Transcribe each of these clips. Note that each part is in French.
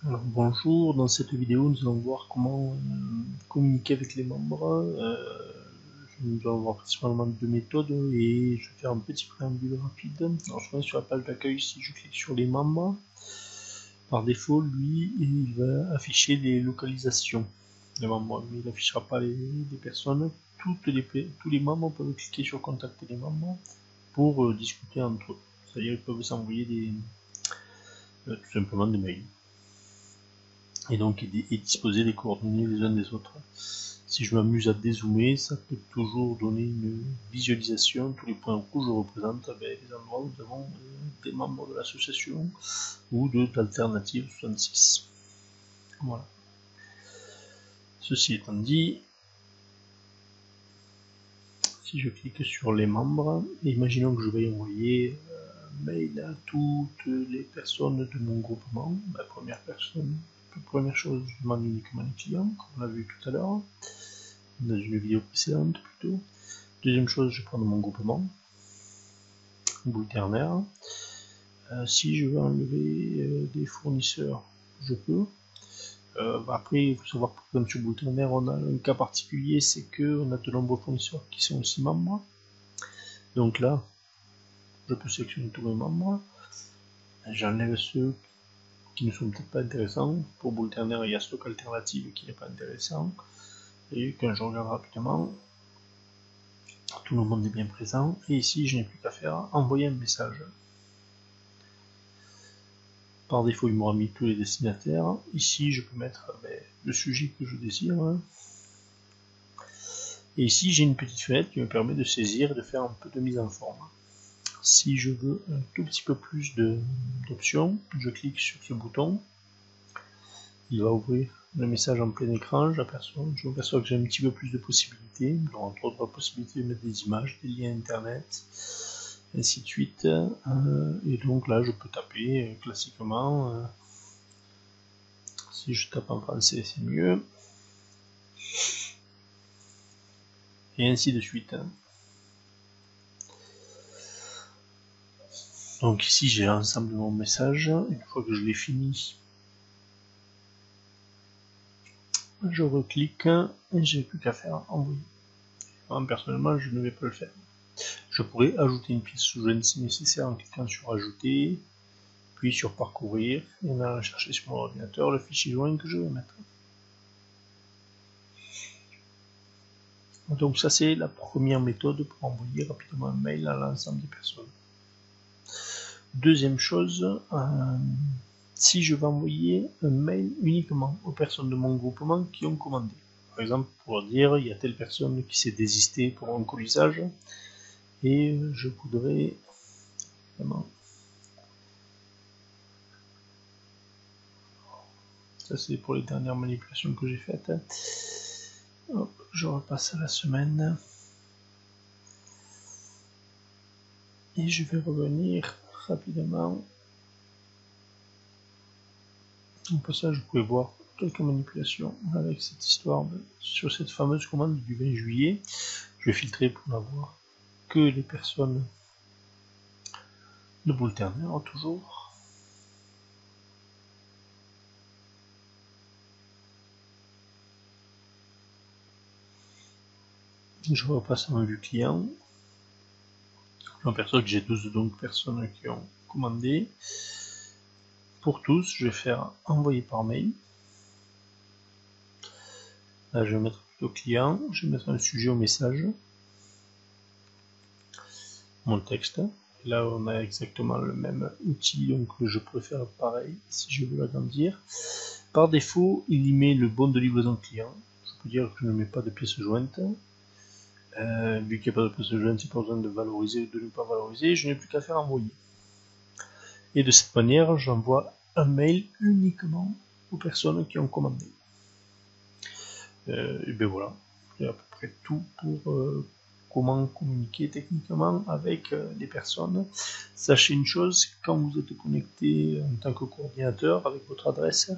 Alors bonjour, dans cette vidéo nous allons voir comment communiquer avec les membres. Nous allons voir principalement deux méthodes et je vais faire un petit préambule rapide. Alors je vais sur la page d'accueil, si je clique sur les membres, par défaut lui il va afficher les localisations des membres, mais il n'affichera pas les personnes. Tous les membres peuvent cliquer sur contacter les membres pour discuter entre eux, c'est-à-dire ils peuvent s'envoyer tout simplement des mails. Et donc et disposer les coordonnées les uns des autres. Si je m'amuse à dézoomer, ça peut toujours donner une visualisation. Tous les points rouges représentent les endroits où nous avons des membres de l'association ou d'Alternative 66. Voilà. Ceci étant dit, si je clique sur les membres, imaginons que je vais envoyer un mail à toutes les personnes de mon groupement. La première chose, je demande uniquement les clients, comme on l'a vu tout à l'heure, dans une vidéo précédente plutôt. Deuxième chose, je prends mon groupement, boule ternaire. Si je veux enlever des fournisseurs, je peux. Après, il faut savoir que comme sur boule ternaire, on a un cas particulier, c'est qu'on a de nombreux fournisseurs qui sont aussi membres. Donc là, je peux sélectionner tous mes membres. J'enlève ceux qui ne sont peut-être pas intéressants. Pour boule ternaire, il y a stock alternative qui n'est pas intéressant. Et quand je regarde rapidement, tout le monde est bien présent. Et ici, je n'ai plus qu'à faire envoyer un message. Par défaut, il m'aura mis tous les destinataires. Ici, je peux mettre le sujet que je désire. Et ici, j'ai une petite fenêtre qui me permet de saisir et de faire un peu de mise en forme. Si je veux un tout petit peu plus d'options, je clique sur ce bouton. Il va ouvrir le message en plein écran. Je m'aperçois que j'ai un petit peu plus de possibilités. Entre autres possibilités de mettre des images, des liens internet, ainsi de suite. Et donc là, je peux taper classiquement. Si je tape en français, c'est mieux. Et ainsi de suite. Donc ici, j'ai l'ensemble de mon message. Une fois que je l'ai fini, je reclique et j'ai plus qu'à faire envoyer. Moi, personnellement, je ne vais pas le faire. Je pourrais ajouter une pièce sous-jointe si nécessaire en cliquant sur ajouter, puis sur parcourir, et en allant chercher sur mon ordinateur le fichier joint que je vais mettre. Donc ça, c'est la première méthode pour envoyer rapidement un mail à l'ensemble des personnes. Deuxième chose, si je veux envoyer un mail uniquement aux personnes de mon groupement qui ont commandé. Par exemple, pour dire, il y a telle personne qui s'est désistée pour un colisage, et je voudrais vraiment... Ça, c'est pour les dernières manipulations que j'ai faites. Hop, je repasse à la semaine. Et je vais revenir rapidement. Au passage, vous pouvez voir quelques manipulations avec cette histoire sur cette fameuse commande du 20 juillet. Je vais filtrer pour n'avoir que les personnes de boule ternaire toujours. Je repasse en vue client. Je m'aperçois que j'ai 12 personnes qui ont commandé. Pour tous, je vais faire envoyer par mail. Là, je vais mettre plutôt client. Je vais mettre un sujet au message. Mon texte. Et là, on a exactement le même outil, donc je peux faire pareil si je veux l'agrandir. Par défaut, il y met le bon de livraison client. Je peux dire que je ne mets pas de pièces jointes. Vu qu'il n'y a pas de pièces jointes, c'est pas besoin de valoriser ou de ne pas valoriser. Je n'ai plus qu'à faire envoyer. Et de cette manière, j'envoie un mail uniquement aux personnes qui ont commandé. Et bien voilà, c'est à peu près tout pour comment communiquer techniquement avec les personnes. Sachez une chose, quand vous êtes connecté en tant que coordinateur avec votre adresse,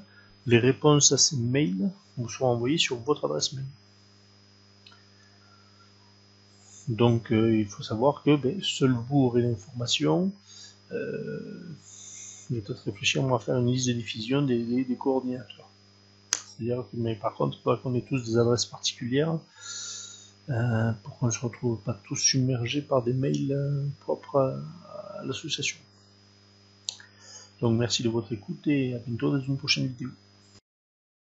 les réponses à ces mails vous seront envoyées sur votre adresse mail. Donc il faut savoir que seul vous aurez l'information. je vais peut-être réfléchir moi à faire une liste de diffusion des coordinateurs. C'est-à-dire que, mais par contre, il faudra qu'on ait tous des adresses particulières pour qu'on ne se retrouve pas tous submergés par des mails propres à l'association. Donc merci de votre écoute et à bientôt dans une prochaine vidéo.